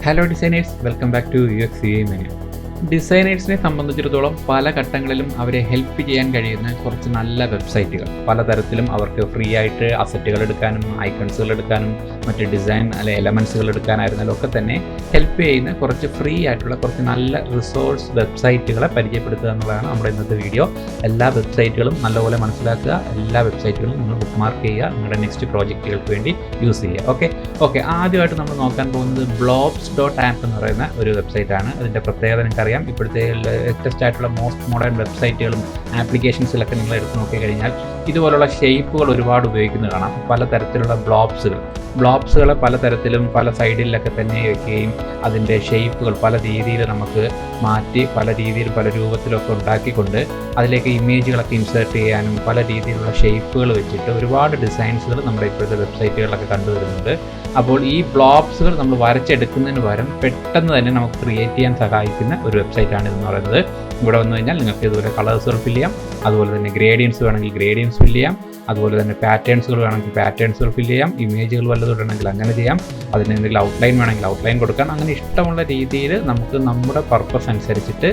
Hello designers, welcome back to uxuimania. ഡിസൈനേഴ്സിനെ സംബന്ധിച്ചിടത്തോളം പല ഘട്ടങ്ങളിലും അവരെ ഹെൽപ്പ് ചെയ്യാൻ കഴിയുന്ന കുറച്ച് നല്ല വെബ്സൈറ്റുകൾ, പലതരത്തിലും അവർക്ക് ഫ്രീ ആയിട്ട് അസറ്റുകൾ എടുക്കാനും ഐക്കൺസുകൾ എടുക്കാനും മറ്റ് ഡിസൈൻ എലമെൻസുകൾ എടുക്കാനായിരുന്നാലും ഒക്കെ തന്നെ ഹെൽപ്പ് ചെയ്യുന്ന കുറച്ച് ഫ്രീ ആയിട്ടുള്ള കുറച്ച് നല്ല റിസോഴ്സ് വെബ്സൈറ്റുകളെ പരിചയപ്പെടുത്തുക എന്നുള്ളതാണ് നമ്മുടെ ഇന്നത്തെ വീഡിയോ. എല്ലാ വെബ്സൈറ്റുകളും നല്ലപോലെ മനസ്സിലാക്കുക, എല്ലാ വെബ്സൈറ്റുകളും നിങ്ങൾ ബുക്ക് മാർക്ക് ചെയ്യുക, നിങ്ങളുടെ നെക്സ്റ്റ് പ്രോജക്റ്റുകൾക്ക് വേണ്ടി യൂസ് ചെയ്യുക. ഓക്കെ ആദ്യമായിട്ട് നമ്മൾ നോക്കാൻ പോകുന്നത് blobs.app എന്ന് പറയുന്ന ഒരു വെബ്സൈറ്റാണ്. അതിൻ്റെ പ്രത്യേകത നിങ്ങൾക്കറിയാം. ഇപ്പോഴത്തെ ലേറ്റസ്റ്റ് ആയിട്ടുള്ള മോസ്റ്റ് മോഡേൺ വെബ്സൈറ്റുകളും ആപ്ലിക്കേഷൻസിലൊക്കെ നിങ്ങൾ എടുത്ത് നോക്കിക്കഴിഞ്ഞാൽ ഇതുപോലുള്ള ഷേപ്പുകൾ ഒരുപാട് ഉപയോഗിക്കുന്നത് കാണാം. പലതരത്തിലുള്ള ബ്ലോബ്സുകളെ പലതരത്തിലും പല സൈഡിലൊക്കെ തന്നെ വയ്ക്കുകയും അതിൻ്റെ ഷേപ്പുകൾ പല രീതിയിൽ നമുക്ക് മാറ്റി പല രീതിയിൽ പല രൂപത്തിലൊക്കെ ഉണ്ടാക്കിക്കൊണ്ട് അതിലേക്ക് ഇമേജുകളൊക്കെ ഇൻസേർട്ട് ചെയ്യാനും പല രീതിയിലുള്ള ഷേപ്പുകൾ വെച്ചിട്ട് ഒരുപാട് ഡിസൈൻസുകൾ നമ്മുടെ ഇപ്പോഴത്തെ വെബ്സൈറ്റുകളിലൊക്കെ കണ്ടുവരുന്നുണ്ട്. അപ്പോൾ ഈ ബ്ലോബ്സുകൾ നമ്മൾ വരച്ചെടുക്കുന്നതിന് പകരം പെട്ടെന്ന് തന്നെ നമുക്ക് ക്രിയേറ്റ് ചെയ്യാൻ സഹായിക്കുന്ന ഒരു വെബ്സൈറ്റാണ് ഇതെന്ന് പറയുന്നത്. ഇവിടെ വന്നു കഴിഞ്ഞാൽ നിങ്ങൾക്ക് ഇതുപോലെ കളേഴ്സുകൾ ഫില്ല് ചെയ്യാം, അതുപോലെ തന്നെ ഗ്രേഡിയൻസ് വേണമെങ്കിൽ ഗ്രേഡിയൻസ് ഫില്ല് ചെയ്യാം, അതുപോലെ തന്നെ പാറ്റേൺസുകൾ വേണമെങ്കിൽ പാറ്റേൺസുകൾ ഫില്ല് ചെയ്യാം, ഇമേജുകൾ വല്ലതും ഉണ്ടെങ്കിൽ അങ്ങനെ ചെയ്യാം, അതിന് എന്തെങ്കിലും ഔട്ട്ലൈൻ വേണമെങ്കിൽ ഔട്ട്ലൈൻ കൊടുക്കാം. അങ്ങനെ ഇഷ്ടമുള്ള രീതിയിൽ നമുക്ക് നമ്മുടെ പർപ്പസ് അനുസരിച്ചിട്ട്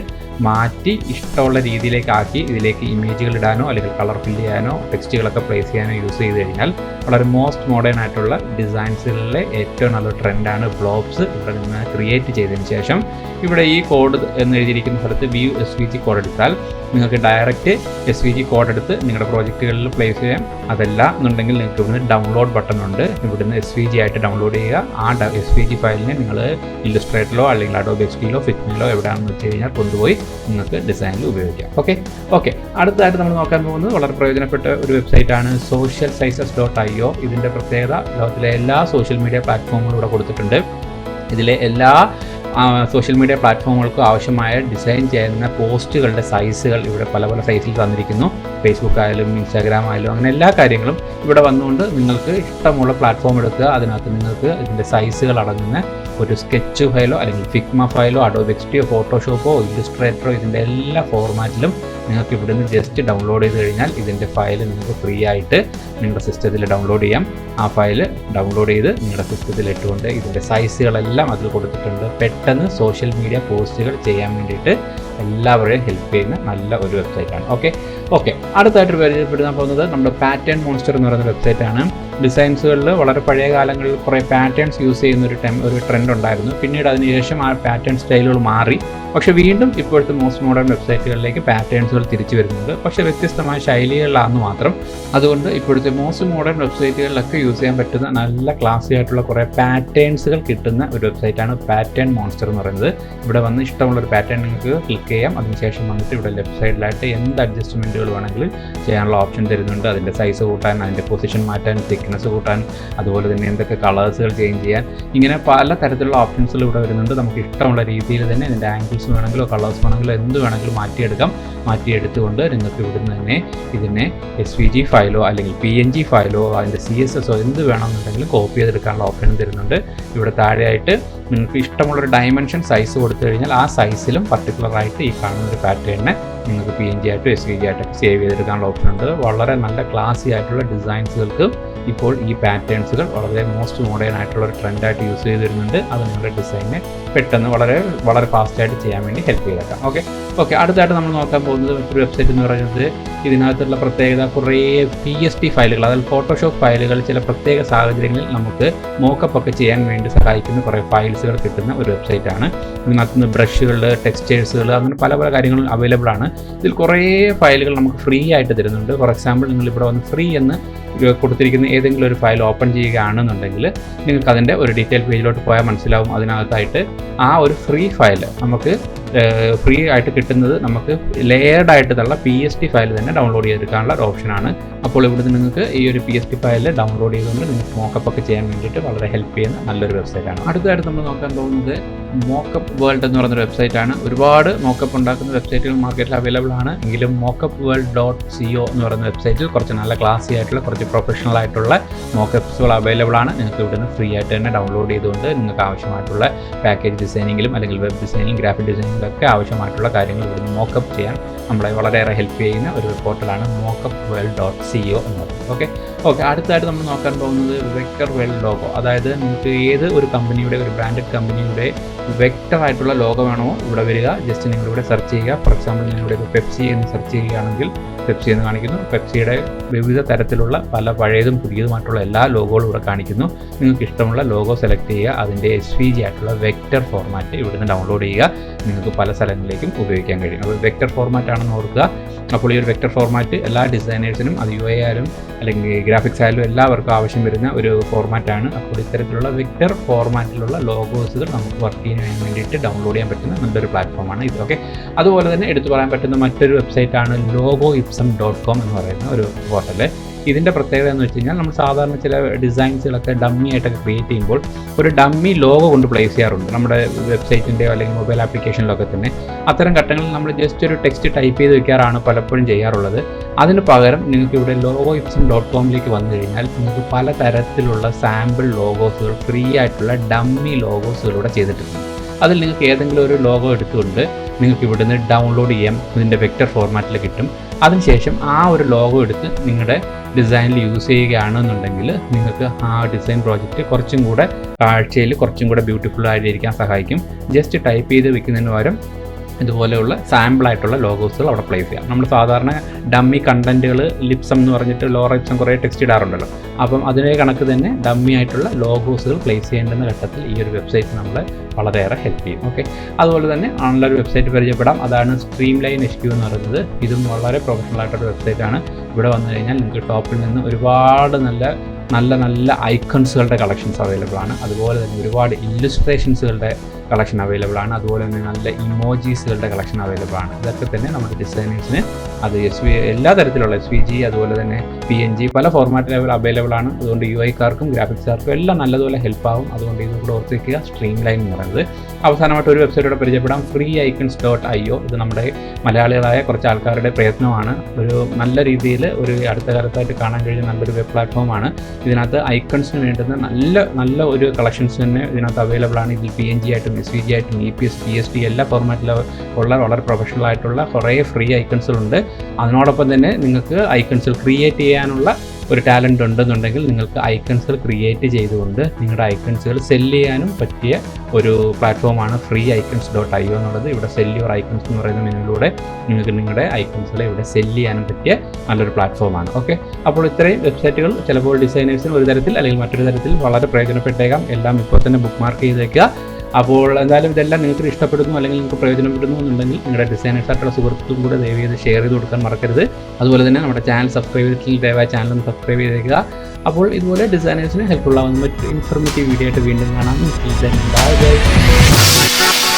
മാറ്റി ഇഷ്ടമുള്ള രീതിയിലേക്ക് ആക്കി ഇതിലേക്ക് ഇമേജുകൾ ഇടാനോ അല്ലെങ്കിൽ കളർ ഫില്ല് ചെയ്യാനോ ടെക്സ്റ്റുകളൊക്കെ പ്ലേസ് ചെയ്യാനോ യൂസ് ചെയ്ത് കഴിഞ്ഞാൽ വളരെ മോസ്റ്റ് മോഡേൺ ആയിട്ടുള്ള ഡിസൈൻസുകളിലെ ഏറ്റവും നല്ലൊരു ട്രെൻഡാണ് ബ്ലോബ്സ്. ഇവിടെ നിന്ന് ക്രിയേറ്റ് ചെയ്തതിന് ശേഷം ഇവിടെ ഈ കോഡ് എന്ന് എഴുതിയിരിക്കുന്ന സ്ഥലത്ത് വ്യൂ SVG കോഡ് എടുത്താൽ നിങ്ങൾക്ക് ഡയറക്റ്റ് SVG കോഡ് എടുത്ത് നിങ്ങളുടെ പ്രോജക്റ്റുകളിൽ പ്ലേസ് ചെയ്യാം. അതല്ല എന്നുണ്ടെങ്കിൽ നിങ്ങൾക്ക് ഇവിടുന്ന് ഡൗൺലോഡ് ബട്ടൺ ഉണ്ട്, ഇവിടുന്ന് SVG ആയിട്ട് ഡൗൺലോഡ് ചെയ്യുക. ആ SVG ഫയലിനെ നിങ്ങൾ ഇല്ലുസ്ട്രേറ്ററിലോ അല്ലെങ്കിൽ Adobe XDയിലോ ഫിഗ്മയിലോ എവിടെയാണെന്ന് വെച്ച് കഴിഞ്ഞാൽ കൊണ്ടുപോയി നിങ്ങൾക്ക് ഡിസൈനിൽ ഉപയോഗിക്കാം. ഓക്കെ അടുത്തതായിട്ട് നമ്മൾ നോക്കാൻ പോകുന്നത് വളരെ പ്രയോജനപ്പെട്ട ഒരു വെബ്സൈറ്റാണ് socialsizes.io. ഇതിൻ്റെ പ്രത്യേകത ലോകത്തിലെ എല്ലാ സോഷ്യൽ മീഡിയ പ്ലാറ്റ്ഫോമുകളും ഇവിടെ കൊടുത്തിട്ടുണ്ട്. ഇതിലെ എല്ലാ സോഷ്യൽ മീഡിയ പ്ലാറ്റ്ഫോമുകൾക്കും ആവശ്യമായ ഡിസൈൻ ചെയ്യുന്ന പോസ്റ്റുകളുടെ സൈസുകൾ ഇവിടെ പല പല സൈസിൽ തന്നിരിക്കുന്നു. ഫേസ്ബുക്ക് ആയാലും ഇൻസ്റ്റാഗ്രാം ആയാലും അങ്ങനെ എല്ലാ കാര്യങ്ങളും ഇവിടെ വന്നുകൊണ്ട് നിങ്ങൾക്ക് ഇഷ്ടമുള്ള പ്ലാറ്റ്ഫോം എടുക്കുക. അതിനകത്ത് നിങ്ങൾക്ക് ഇതിൻ്റെ സൈസുകൾ അടങ്ങുന്ന ഒരു സ്കെച്ച് ഫയലോ അല്ലെങ്കിൽ ഫിഗ്മ ഫയലോ Adobe XDയോ ഫോട്ടോഷോപ്പോ ഇല്ലുസ്ട്രേറ്ററോ ഇതിൻ്റെ എല്ലാ ഫോർമാറ്റിലും നിങ്ങൾക്ക് ഇവിടുന്ന് ജസ്റ്റ് ഡൗൺലോഡ് ചെയ്ത് കഴിഞ്ഞാൽ ഇതിൻ്റെ ഫയൽ നിങ്ങൾക്ക് ഫ്രീ ആയിട്ട് നിങ്ങളുടെ സിസ്റ്റത്തിൽ ഡൗൺലോഡ് ചെയ്യാം. ആ ഫയൽ ഡൗൺലോഡ് ചെയ്ത് നിങ്ങളുടെ സിസ്റ്റത്തിൽ ഇട്ടുകൊണ്ട് ഇതിൻ്റെ സൈസുകളെല്ലാം അതിൽ കൊടുത്തിട്ടുണ്ട്. പെട്ടെന്ന് സോഷ്യൽ മീഡിയ പോസ്റ്റുകൾ ചെയ്യാൻ വേണ്ടിയിട്ട് എല്ലാവരെയും ഹെൽപ്പ് ചെയ്യുന്ന നല്ല ഒരു വെബ്സൈറ്റാണ്. ഓക്കെ അടുത്തായിട്ട് പരിചയപ്പെടുത്താൻ പോകുന്നത് നമ്മുടെ പാറ്റേൺ മോൺസ്റ്റർ എന്ന് പറയുന്ന വെബ്സൈറ്റാണ്. ഡിസൈൻസുകളിൽ വളരെ പഴയ കാലങ്ങളിൽ കുറേ പാറ്റേൺസ് യൂസ് ചെയ്യുന്ന ഒരു ട്രെൻഡ് ഉണ്ടായിരുന്നു. പിന്നീട് അതിനുശേഷം ആ പാറ്റേൺ സ്റ്റൈലുകൾ മാറി. പക്ഷേ വീണ്ടും ഇപ്പോഴത്തെ മോസ്റ്റ് മോഡേൺ വെബ്സൈറ്റുകളിലേക്ക് പാറ്റേൺസുകൾ തിരിച്ചു വരുന്നുണ്ട്, പക്ഷേ വ്യത്യസ്തമായ ശൈലികളിലാണെന്ന് മാത്രം. അതുകൊണ്ട് ഇപ്പോഴത്തെ മോസ്റ്റ് മോഡേൺ വെബ്സൈറ്റുകളിലൊക്കെ യൂസ് ചെയ്യാൻ പറ്റുന്ന നല്ല ക്ലാസി ആയിട്ടുള്ള കുറേ പാറ്റേൺസുകൾ കിട്ടുന്ന ഒരു വെബ്സൈറ്റാണ് പാറ്റേൺ മോൺസ്റ്റർ എന്ന് പറയുന്നത്. ഇവിടെ വന്ന് ഇഷ്ടമുള്ളൊരു പാറ്റേൺ നിങ്ങൾക്ക് ക്ലിക്ക് ചെയ്യാം. അതിനുശേഷം വന്നിട്ട് ഇവിടെ ലെഫ്റ്റ് സൈഡിലായിട്ട് എന്ത് അഡ്ജസ്റ്റ്മെൻറ്റുകൾ വേണമെങ്കിലും ചെയ്യാനുള്ള ഓപ്ഷൻ തരുന്നുണ്ട്. അതിൻ്റെ സൈസ് കൂട്ടാൻ, അതിൻ്റെ പൊസിഷൻ മാറ്റാൻ, തിക്നെസ് കൂട്ടാൻ, അതുപോലെ തന്നെ എന്തൊക്കെ കളേഴ്സുകൾ ചേഞ്ച് ചെയ്യാൻ, ഇങ്ങനെ പല തരത്തിലുള്ള ഓപ്ഷൻസുകൾ ഇവിടെ വരുന്നുണ്ട്. നമുക്ക് ഇഷ്ടമുള്ള രീതിയിൽ തന്നെ ഇതിൻ്റെ ആംഗിൾസ് വേണമെങ്കിലോ കളേഴ്സ് വേണമെങ്കിലോ എന്ത് വേണമെങ്കിലും മാറ്റിയെടുത്തുകൊണ്ട് നിങ്ങൾക്ക് ഇവിടുന്ന് തന്നെ ഇതിനെ SVG ഫയലോ അല്ലെങ്കിൽ PNG ഫയലോ അതിൻ്റെ CSSO എന്ത് വേണമെന്നുണ്ടെങ്കിലും കോപ്പി ചെയ്തെടുക്കാനുള്ള ഓപ്ഷൻ തരുന്നുണ്ട്. ഇവിടെ താഴെയായിട്ട് നിങ്ങൾക്ക് ഇഷ്ടമുള്ളൊരു ഡയമെൻഷൻ സൈസ് കൊടുത്തു കഴിഞ്ഞാൽ ആ സൈസിലും പർട്ടിക്കുലറായിട്ട് ഈ കാണുന്ന ഒരു പാറ്റേണിനെ നിങ്ങൾക്ക് PNG ആയിട്ടോ SVG ആയിട്ടൊക്കെ സേവ് ചെയ്തെടുക്കാനുള്ള ഓപ്ഷൻ ഉണ്ട്. വളരെ നല്ല ക്ലാസി ആയിട്ടുള്ള ഡിസൈൻസുകൾക്ക് ഇപ്പോൾ ഈ പാറ്റേൺസുകൾ വളരെ മോസ്റ്റ് മോഡേൺ ആയിട്ടുള്ള ഒരു ട്രെൻഡായിട്ട് യൂസ് ചെയ്ത് വരുന്നുണ്ട്. അത് നിങ്ങളുടെ ഡിസൈനെ പെട്ടെന്ന് വളരെ ഫാസ്റ്റായിട്ട് ചെയ്യാൻ വേണ്ടി ഹെൽപ്പ് ചെയ്തേക്കാം. ഓക്കെ അടുത്തായിട്ട് നമ്മൾ നോക്കാൻ പോകുന്നത് ഒരു വെബ്സൈറ്റ് എന്ന് പറയുന്നത് ഇതിനകത്തുള്ള പ്രത്യേകത കുറേ PSP ഫയലുകൾ, അതായത് ഫോട്ടോഷോപ്പ് ഫയലുകൾ ചില പ്രത്യേക സാഹചര്യങ്ങളിൽ നമുക്ക് മോക്കപ്പ് ഒക്കെ ചെയ്യാൻ വേണ്ടി സഹായിക്കുന്ന കുറേ ഫയൽസുകൾ കിട്ടുന്ന ഒരു വെബ്സൈറ്റാണ്. ഇതിനകത്ത് ബ്രഷുകൾ, ടെക്സ്റ്റേഴ്സുകൾ, അങ്ങനെ പല കാര്യങ്ങളും അവൈലബിൾ ആണ്. ഇതിൽ കുറേ ഫയലുകൾ നമുക്ക് ഫ്രീ ആയിട്ട് തരുന്നുണ്ട്. ഫോർ എക്സാമ്പിൾ നിങ്ങൾ ഇവിടെ വന്ന് ഫ്രീ എന്ന് കൊടുത്തിരിക്കുന്ന ഏതെങ്കിലും ഒരു ഫയൽ ഓപ്പൺ ചെയ്യുകയാണെന്നുണ്ടെങ്കിൽ നിങ്ങൾക്ക് അതിൻ്റെ ഒരു ഡീറ്റെയിൽ പേജിലോട്ട് പോയാൽ മനസ്സിലാവും. അതിനകത്തായിട്ട് ആ ഒരു ഫ്രീ ഫയൽ നമുക്ക് ഫ്രീ ആയിട്ട് കിട്ടുന്നത് നമുക്ക് ലെയർഡ് ആയിട്ടുള്ള PSP ഫയൽ തന്നെ ഡൗൺലോഡ് ചെയ്തെടുക്കാനുള്ള ഒരു ഓപ്ഷനാണ്. അപ്പോൾ ഇവിടുന്ന് നിങ്ങൾക്ക് ഈ ഒരു PSP ഫയൽ ഡൗൺലോഡ് ചെയ്തുകൊണ്ട് നിങ്ങൾക്ക് മോക്കപ്പ് ഒക്കെ ചെയ്യാൻ വേണ്ടിയിട്ട് വളരെ ഹെൽപ്പ് ചെയ്യുന്ന നല്ലൊരു വെബ്സൈറ്റാണ്. അടുത്തതായിട്ട് നമ്മൾ നോക്കാൻ പോകുന്നത് മോക്കപ്പ് വേൾഡ് എന്ന് പറയുന്നൊരു വെബ്സൈറ്റാണ്. ഒരുപാട് മോക്കപ്പ് ഉണ്ടാക്കുന്ന വെബ്സൈറ്റുകൾ മാർക്കറ്റിൽ അവൈലബിൾ ആണ്. എങ്കിലും mockupworld.co എന്ന് പറയുന്ന വെബ്സൈറ്റിൽ കുറച്ച് നല്ല ക്ലാസി ആയിട്ടുള്ള കുറച്ച് പ്രൊഫഷണൽ ആയിട്ടുള്ള മോക്കപ്സുകൾ അവൈലബിൾ ആണ്. നിങ്ങൾക്ക് ഇവിടുന്ന് ഫ്രീ ആയിട്ട് തന്നെ ഡൗൺലോഡ് ചെയ്തുകൊണ്ട് നിങ്ങൾക്ക് ആവശ്യമായിട്ടുള്ള പാക്കേജ് ഡിസൈനിങ്ങിലും അല്ലെങ്കിൽ വെബ് ഡിസൈനിലും ഗ്രാഫിക് ഡിസൈനിങ്ങിലും ഒക്കെ ആവശ്യമായിട്ടുള്ള കാര്യങ്ങൾ ഇവിടുന്ന് മോക്കപ്പ് ചെയ്യാൻ നമ്മളെ വളരെയേറെ ഹെൽപ്പ് ചെയ്യുന്ന ഒരു പോർട്ടലാണ് mockupworld.co എന്ന് പറയുന്നത്. ഓക്കെ അടുത്തതായിട്ട് നമ്മൾ നോക്കാൻ പോകുന്നത് വെക്ടർ വേൾഡ് ലോഗോ. അതായത് നിങ്ങൾക്ക് ഏത് ഒരു കമ്പനിയുടെ, ഒരു ബ്രാൻഡഡ് കമ്പനിയുടെ വെക്ടർ ആയിട്ടുള്ള ലോഗോ വേണോ ഇവിടെ വരിക. ജസ്റ്റ് നിങ്ങളിവിടെ സെർച്ച് ചെയ്യുക. ഫോർ എക്സാമ്പിൾ ഞാനിവിടെ പെപ്സി എന്ന് സെർച്ച് ചെയ്യുകയാണെങ്കിൽ പെപ്സി എന്ന് കാണിക്കുന്നു. പെപ്സിയുടെ വിവിധ തരത്തിലുള്ള പല പഴയതും പുതിയതുമായിട്ടുള്ള എല്ലാ ലോഗോകളും ഇവിടെ കാണിക്കുന്നു. നിങ്ങൾക്ക് ഇഷ്ടമുള്ള ലോഗോ സെലക്ട് ചെയ്യുക. അതിൻ്റെ SVG ആയിട്ടുള്ള വെക്ടർ ഫോർമാറ്റ് ഇവിടുന്ന് ഡൗൺലോഡ് ചെയ്യുക. നിങ്ങൾക്ക് പല സ്ഥലങ്ങളിലേക്കും ഉപയോഗിക്കാൻ കഴിയും. അപ്പോൾ വെക്ടർ ഫോർമാറ്റ് ആണെന്ന് ഓർക്കുക. അപ്പോൾ ഈ ഒരു വെക്ടർ ഫോർമാറ്റ് എല്ലാ ഡിസൈനേഴ്സിനും, അത് UI ആയാലും അല്ലെങ്കിൽ ഗ്രാഫിക്സ് ആയാലും എല്ലാവർക്കും ആവശ്യം വരുന്ന ഒരു ഫോർമാറ്റാണ്. അപ്പോൾ ഇത്തരത്തിലുള്ള വെക്ടർ ഫോർമാറ്റിലുള്ള ലോഗോസുകൾ നമുക്ക് വർക്ക് ചെയ്യാൻ വേണ്ടിയിട്ട് ഡൗൺലോഡ് ചെയ്യാൻ പറ്റുന്ന നല്ലൊരു പ്ലാറ്റ്ഫോമാണ് ഇത്. അതുപോലെ തന്നെ എടുത്തു പറയാൻ പറ്റുന്ന മറ്റൊരു വെബ്സൈറ്റാണ് logoipsum.com എന്ന് പറയുന്ന ഒരു പോർട്ടൽ. ഇതിൻ്റെ പ്രത്യേകത എന്ന് വെച്ച് കഴിഞ്ഞാൽ നമ്മൾ സാധാരണ ചില ഡിസൈൻസുകളൊക്കെ ഡമ്മി ആയിട്ടൊക്കെ ക്രിയേറ്റ് ചെയ്യുമ്പോൾ ഒരു ഡമ്മി ലോഗോ കൊണ്ട് പ്ലേസ് ചെയ്യാറുണ്ട് നമ്മുടെ വെബ്സൈറ്റിൻ്റെയോ അല്ലെങ്കിൽ മൊബൈൽ ആപ്ലിക്കേഷനിലൊക്കെ തന്നെ. അത്തരം ഘട്ടങ്ങളിൽ നമ്മൾ ജസ്റ്റ് ഒരു ടെക്സ്റ്റ് ടൈപ്പ് ചെയ്ത് വെക്കാറാണ് പലപ്പോഴും ചെയ്യാറുള്ളത്. അതിന് പകരം നിങ്ങൾക്ക് ഇവിടെ logoipsum.com വന്നു കഴിഞ്ഞാൽ നിങ്ങൾക്ക് പല തരത്തിലുള്ള സാമ്പിൾ ലോഗോസുകൾ, ഫ്രീ ആയിട്ടുള്ള ഡമ്മി ലോഗോസുകളിലൂടെ ചെയ്തിട്ടുണ്ട്. അതിൽ നിങ്ങൾക്ക് ഏതെങ്കിലും ഒരു ലോഗോ എടുത്തുകൊണ്ട് നിങ്ങൾക്ക് ഇവിടുന്ന് ഡൗൺലോഡ് ചെയ്യാം. ഇതിൻ്റെ വെക്ടർ ഫോർമാറ്റിൽ കിട്ടും. അതിനുശേഷം ആ ഒരു ലോഗോ എടുത്ത് നിങ്ങളുടെ ഡിസൈനിൽ യൂസ് ചെയ്യുകയാണെന്നുണ്ടെങ്കിൽ നിങ്ങൾക്ക് ആ ഡിസൈൻ പ്രോജക്റ്റ് കുറച്ചും കൂടെ കാഴ്ചയിൽ കുറച്ചും കൂടെ ബ്യൂട്ടിഫുൾ ആയിട്ടിരിക്കാൻ സഹായിക്കും. ജസ്റ്റ് ടൈപ്പ് ചെയ്ത് വെക്കുന്നതിന് പകരം ഇതുപോലെയുള്ള സാമ്പിളായിട്ടുള്ള ലോഗോസുകൾ അവിടെ പ്ലേസ് ചെയ്യാം. നമ്മൾ സാധാരണ ഡമ്മി കണ്ടൻറ്റുകൾ ലിപ്സം എന്ന് പറഞ്ഞിട്ട് ലോവർ ലിപ്സം കുറേ ടെക്സ്റ്റ് ഇടാറുണ്ടല്ലോ. അപ്പം അതിനെ കണക്ക് തന്നെ ഡമ്മി ആയിട്ടുള്ള ലോഗോസുകൾ പ്ലേസ് ചെയ്യേണ്ടുന്ന ഘട്ടത്തിൽ ഈ ഒരു വെബ്സൈറ്റ് നമ്മളെ വളരെയേറെ ഹെൽപ്പ് ചെയ്യും. അതുപോലെ തന്നെ നല്ലൊരു വെബ്സൈറ്റ് പരിചയപ്പെടാം. അതാണ് Streamline HQ എന്ന് പറയുന്നത്. ഇതും വളരെ പ്രൊഫഷണൽ ആയിട്ടൊരു വെബ്സൈറ്റാണ്. ഇവിടെ വന്നു കഴിഞ്ഞാൽ നിങ്ങൾക്ക് ടോപ്പിൽ നിന്ന് ഒരുപാട് നല്ല ഐക്കൺസുകളുടെ കളക്ഷൻസ് അവൈലബിൾ ആണ്. അതുപോലെ തന്നെ ഒരുപാട് ഇല്ലുസ്ട്രേഷൻസുകളുടെ കളക്ഷൻ അവൈലബിൾ ആണ്. അതുപോലെ തന്നെ നല്ല ഇമോജീസുകളുടെ കളക്ഷൻ അവൈലബിൾ ആണ്. ഇതൊക്കെ തന്നെ നമ്മുടെ ഡിസൈനേഴ്സിന് അത് എല്ലാ തരത്തിലുള്ള SVG അതുപോലെ തന്നെ PNG പല ഫോർമാറ്റിൽ അവൈലബിൾ ആണ്. അതുകൊണ്ട് UI-ക്കാർക്കും ഗ്രാഫിക്സുകാർക്കും എല്ലാം നല്ലതുപോലെ ഹെൽപ്പ് ആവും. അതുകൊണ്ട് ഇത് കൂടെ ഓർത്ത് വയ്ക്കുക. Streamline എന്ന് പറയുന്നത്. അവസാനമായിട്ട് ഒരു വെബ്സൈറ്റോടെ പരിചയപ്പെടാം, freeicons.io. ഇത് നമ്മുടെ മലയാളികളായ കുറച്ച് ആൾക്കാരുടെ പ്രയത്നമാണ്. ഒരു നല്ല രീതിയിൽ ഒരു അടുത്ത കാലത്തായിട്ട് കാണാൻ കഴിയുന്ന നല്ലൊരു വെബ് പ്ലാറ്റ്ഫോമാണ്. ഇതിനകത്ത് ഐക്കൺസിന് വേണ്ടുന്ന നല്ല ഒരു കളക്ഷൻസ് തന്നെ ഇതിനകത്ത് അവൈലബിൾ ആണ്. ഇതിൽ PNG ആയിട്ടും SVG ആയിട്ടും EPS PSD എല്ലാ ഫോർമാറ്റിലും ഉള്ള വളരെ പ്രൊഫഷണൽ ആയിട്ടുള്ള കുറേ ഫ്രീ ഐക്കൺസുകളുണ്ട്. അതിനോടൊപ്പം തന്നെ നിങ്ങൾക്ക് ഐക്കൺസുകൾ ക്രിയേറ്റ് ചെയ്യാനുള്ള ഒരു ടാലൻറ്റ് ഉണ്ടെന്നുണ്ടെങ്കിൽ നിങ്ങൾക്ക് ഐക്കൺസുകൾ ക്രിയേറ്റ് ചെയ്തുകൊണ്ട് നിങ്ങളുടെ ഐക്കൺസുകൾ സെല്ല് ചെയ്യാനും പറ്റിയ ഒരു പ്ലാറ്റ്ഫോമാണ് freeicons.io എന്നുള്ളത്. ഇവിടെ സെല്ല് യുവർ ഐക്കൺസ് എന്ന് പറയുന്ന മെനുവിലൂടെ നിങ്ങൾക്ക് നിങ്ങളുടെ ഐക്കൺസുകളെ ഇവിടെ സെല്ല് ചെയ്യാനും പറ്റിയ നല്ലൊരു പ്ലാറ്റ്ഫോമാണ്. അപ്പോൾ ഇത്രയും വെബ്സൈറ്റുകൾ ചിലപ്പോൾ ഡിസൈനേഴ്സിന് ഒരു തരത്തിൽ അല്ലെങ്കിൽ മറ്റൊരു തരത്തിൽ വളരെ പ്രയോജനപ്പെട്ടേക്കാം. എല്ലാം ഇപ്പോൾ തന്നെ ബുക്ക് മാർക്ക് ചെയ്തേക്കുക. അപ്പോൾ എന്തായാലും ഇതെല്ലാം നിങ്ങൾക്ക് ഇഷ്ടപ്പെടുന്നു അല്ലെങ്കിൽ നിങ്ങൾക്ക് പ്രയോജനപ്പെടുന്നു എന്നുണ്ടെങ്കിൽ നിങ്ങളുടെ ഡിസൈനേഴ്സായിട്ടുള്ള സുഹൃത്തുക്കളും കൂടെ ദയവ് ചെയ്ത് ഷെയർ ചെയ്ത് കൊടുക്കാൻ മറക്കരുത്. അതുപോലെ തന്നെ നമ്മുടെ ചാനൽ സബ്സ്ക്രൈബ് ചെയ്തിട്ടുണ്ടെങ്കിൽ ദയവായി ചാനൽ ഒന്ന് സബ്സ്ക്രൈബ് ചെയ്തേക്കുക. അപ്പോൾ ഇതുപോലെ ഡിസൈനേഴ്സിന് ഹെൽപ്ഫുൾ ആവുന്ന മറ്റൊരു ഇൻഫോർമേറ്റീവ് വീഡിയോ ആയിട്ട് വീണ്ടും കാണാം. ബൈ.